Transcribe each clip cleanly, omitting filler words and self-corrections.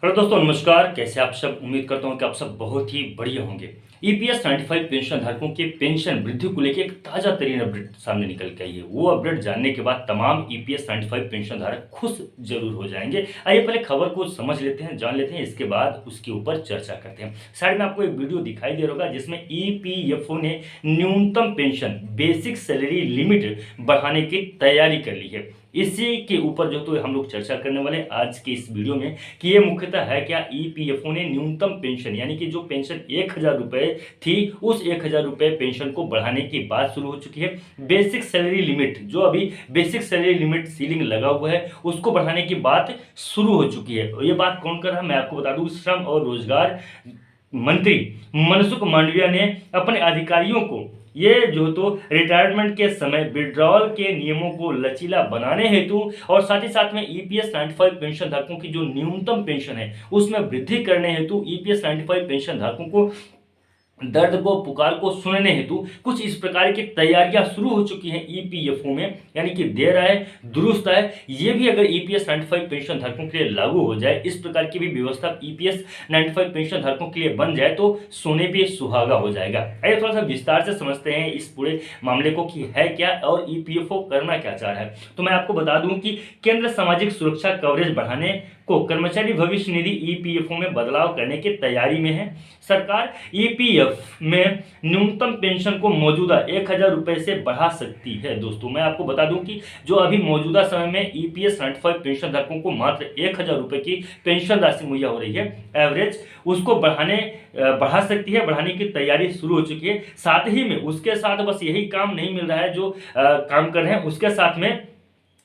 Hello दोस्तों, नमस्कार। कैसे आप सब? उम्मीद करता हूं कि आप सब बहुत ही बढ़िया होंगे। ईपीएस 95 पेंशन धारकों के पेंशन वृद्धि को लेकर एक ताजा तरीन अपडेट सामने निकल के आई है। वो अपडेट जानने के बाद तमाम ईपीएस 95 पेंशन धारक खुश जरूर हो जाएंगे। आइए पहले खबर को समझ लेते हैं, जान लेते हैं, इसके बाद उसके ऊपर चर्चा करते हैं। साइड में आपको एक वीडियो दिखाई दे रहा होगा जिसमें ईपीएफओ ने न्यूनतम पेंशन बेसिक सैलरी लिमिट बढ़ाने की तैयारी कर ली है। इसी के ऊपर जो तो हम लोग चर्चा करने वाले आज के इस वीडियो में कि ये मुख्यतः है क्या। ईपीएफओ ने न्यूनतम पेंशन यानी कि जो पेंशन 1000 रुपए थी, उस 1000 रुपए पेंशन को बढ़ाने की बात शुरू हो चुकी है। बेसिक सैलरी लिमिट, जो अभी बेसिक सैलरी लिमिट सीलिंग लगा हुआ है, उसको बढ़ाने की बात शुरू हो चुकी है। ये बात कौन कर रहा है मैं आपको बता दूं। श्रम और रोजगार मंत्री मनसुख मांडविया ने अपने अधिकारियों को ये जो तो रिटायरमेंट के समय विड्रॉल के नियमों को लचीला बनाने हेतु और साथ ही साथ में ईपीएस 95 पेंशन धारकों की जो न्यूनतम पेंशन है उसमें वृद्धि करने हेतु ईपीएस 95 पेंशन धारकों को दर्द को पुकार को सुनने हेतु कुछ इस प्रकार की तैयारियां शुरू हो चुकी हैं ईपीएफओ में। यानी कि देर आए दुरुस्त आए, ये भी अगर ईपीएस 95 पेंशन धारकों के लिए लागू हो जाए, इस प्रकार की भी व्यवस्था ईपीएस 95 पेंशन धारकों के लिए बन जाए तो सोने पे सुहागा हो जाएगा। आइए थोड़ा सा विस्तार से समझते हैं इस पूरे मामले को कि है क्या और ईपीएफओ करना क्या चाह रहा है। तो मैं आपको बता दूं कि केंद्र सामाजिक सुरक्षा कवरेज बढ़ाने को कर्मचारी भविष्य निधि ईपीएफओ में बदलाव करने की तैयारी में है। सरकार ईपीएफ में न्यूनतम पेंशन को मौजूदा 1000 रुपए से बढ़ा सकती है। दोस्तों मैं आपको बता दूं कि जो अभी मौजूदा समय में ईपीएस 95 पेंशन धारकों को मात्र 1000 रुपए की पेंशन राशि मुहैया हो रही है एवरेज, उसको बढ़ा सकती है। बढ़ाने की तैयारी शुरू हो चुकी है। साथ ही में उसके साथ बस यही काम नहीं मिल रहा है जो काम कर रहे हैं, उसके साथ में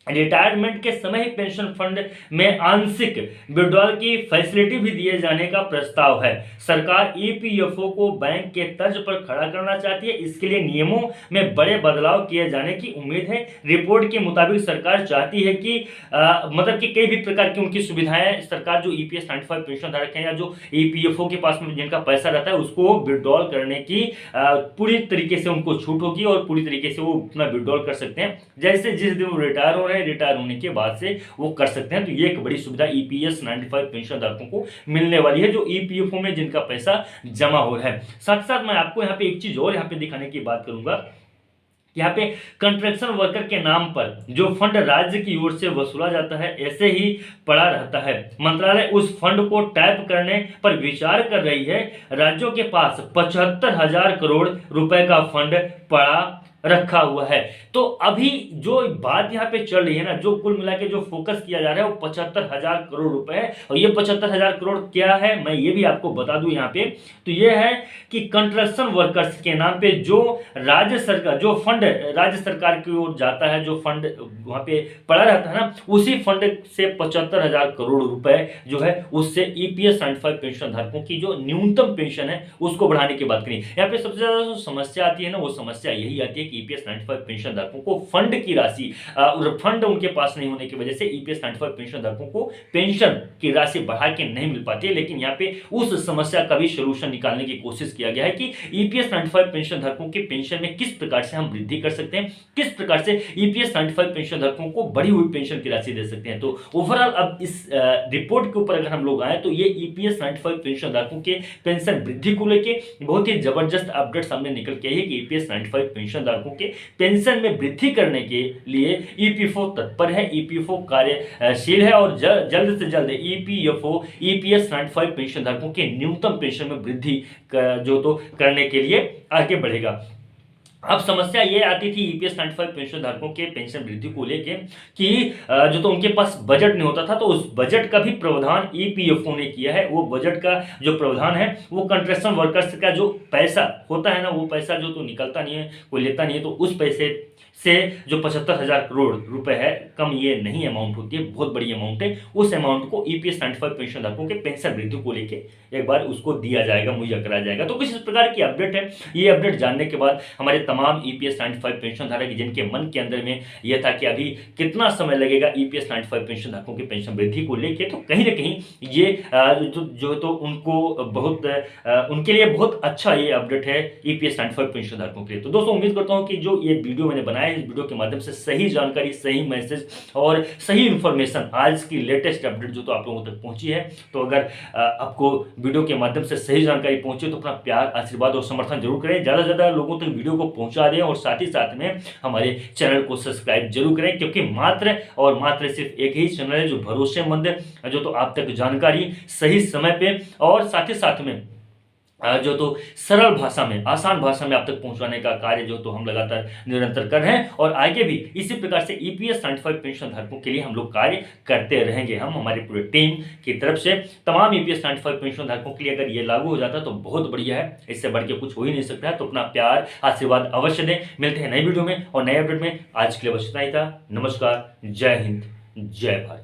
रिटायरमेंट के समय ही पेंशन फंड में आंशिक विड्रॉल की फैसिलिटी भी दिए जाने का प्रस्ताव है। सरकार ईपीएफओ को बैंक के तर्ज पर खड़ा करना चाहती है। इसके लिए नियमों में बड़े बदलाव किए जाने की उम्मीद है। रिपोर्ट के मुताबिक सरकार चाहती है कि मतलब कि कई भी प्रकार की उनकी सुविधाएं सरकार जो ईपीएस 95 पेंशन धारक हैं या जो ईपीएफओ के पास में जिनका पैसा रहता है उसको विड्रॉल करने की पूरी तरीके से उनको छूट होगी और पूरी तरीके से वो अपना विड्रॉल कर सकते हैं। जैसे जिस दिन वो रिटायर हो रहे हैं, रिटायर होने के बाद से वो कर सकते हैं। तो ये एक बड़ी सुविधा ईपीएस 95 पेंशन धारकों को मिलने वाली है जो ईपीएफओ में जिनका पैसा जमा हो रहा है। साथ साथ मैं आपको यहाँ पे एक चीज और यहाँ पे दिखाने की बात करूंगा। यहाँ पे कंट्रैक्शन वर्कर के नाम पर जो फंड राज्य की ओर से वसूला जाता है ऐसे ही पड़ा रहता है। मंत्रालय उस फंड को टैप करने पर विचार कर रही है। राज्यों के पास 75,000 करोड़ रुपए का फंड पड़ा रखा हुआ है। तो अभी जो बात यहाँ पे चल रही है ना, जो कुल मिला के जो फोकस किया जा रहा है वो 75,000 करोड़ रुपए है। और ये 75,000 करोड़ क्या है मैं ये भी आपको बता दूं यहाँ पे। तो ये है कि कंस्ट्रक्शन वर्कर्स के नाम पे जो राज्य सरकार जो फंड राज्य सरकार की ओर जाता है, जो फंड वहां पे पड़ा रहता है ना, उसी फंड से 75,000 करोड़ रुपए जो है उससे ईपीएस 95 पेंशन धारकों की जो न्यूनतम पेंशन है उसको बढ़ाने की बात करें। यहाँ पे सबसे ज्यादा जो समस्या आती है ना, वो समस्या यही आती है कि ईपीएस 95 पेंशन धारकों को फंड की राशि फंड उनके पास नहीं होने की वजह से ईपीएस 95 पेंशन धारकों को पेंशन की राशि बढ़ा के नहीं मिल पाती है। लेकिन यहाँ पे उस समस्या का भी सोल्यूशन निकालने की कोशिश किया गया है कि ईपीएस 95 पेंशन धारकों के पेंशन में किस प्रकार से हम वृद्धि कर सकते हैं, किस प्रकार से ईपीएस 95 पेंशन धारकों को बढ़ी हुई पेंशन की राशि दे सकते हैं। तो ओवरऑल अब इस रिपोर्ट के ऊपर अगर हम लोग आए तो ये ईपीएस 95 पेंशन धारकों के पेंशन वृद्धि को लेकर बहुत ही जबरदस्त अपडेट सामने निकल के आई है कि ईपीएस 95 पेंशन धारकों के पेंशन में वृद्धि करने के लिए ईपीएफओ तत्पर है, ईपीएफओ कार्यशील है और जल्द से जल्द ईपीएफओ ईपीएस 95 पेंशन धारकों के न्यूनतम पेंशन में वृद्धि जो तो करने के लिए आगे बढ़ेगा। अब समस्या ये आती थी ईपीएस 95 पेंशन धारकों के पेंशन वृद्धि को लेके कि जो तो उनके पास बजट नहीं होता था, तो उस बजट का भी प्रावधान ईपीएफओ ने किया है। वो बजट का जो प्रावधान है वो कंस्ट्रक्शन वर्कर्स का जो पैसा होता है ना, वो पैसा जो तो निकलता नहीं है, कोई लेता नहीं है, तो उस पैसे से जो 75,000 करोड़ रुपए है, कम ये नहीं अमाउंट होती है, बहुत बड़ी अमाउंट है। उस अमाउंट को ईपीएस 95 पेंशन धारकों के पेंशन वृद्धि को लेके एक बार उसको दिया जाएगा, मुहैया कराया जाएगा। तो कुछ इस प्रकार की अपडेट है। ये अपडेट जानने के बाद हमारे तमाम ईपीएस 95 पेंशन धारक जिनके मन के अंदर में यह था कि अभी कितना समय लगेगा ईपीएस 95 पेंशन धारकों के पेंशन वृद्धि को लेके, तो कहीं ना कहीं ये जो तो उनको बहुत उनके लिए बहुत अच्छा ये अपडेट है ईपीएस 95 पेंशन धारकों के लिए। तो दोस्तों उम्मीद करता हूँ कि जो ये वीडियो मैंने बनाया इस वीडियो के माध्यम से सही जानकारी, सही मैसेज और सही इन्फॉर्मेशन, आज की लेटेस्ट अपडेट जो तो आप लोगों तक पहुंची है। तो अगर आपको वीडियो के माध्यम से सही जानकारी पहुंची तो अपना प्यार, आशीर्वाद और समर्थन जरूर करें, ज़्यादा से ज़्यादा लोगों तक वीडियो को पहुंचा दें और साथ ही साथ में हमारे चैनल को सब्सक्राइब जरूर करें, क्योंकि मात्र और मात्र सिर्फ एक ही चैनल है जो भरोसेमंद है, जो तो आप तक जानकारी सही समय पे और साथ ही साथ में जो तो सरल भाषा में, आसान भाषा में आप तक पहुंचाने का कार्य जो तो हम लगातार निरंतर कर रहे हैं और आगे भी इसी प्रकार से ईपीएस 95 पेंशन धारकों के लिए हम लोग कार्य करते रहेंगे। हम हमारी पूरी टीम की तरफ से तमाम ईपीएस 95 पेंशन धारकों के लिए अगर ये लागू हो जाता तो बहुत बढ़िया है, इससे बढ़ के कुछ हो ही नहीं सकता है। तो अपना प्यार, आशीर्वाद अवश्य दें। मिलते हैं नई वीडियो में और नए अपडेट में। आज के लिए बस इतना ही था। नमस्कार, जय हिंद, जय भारत।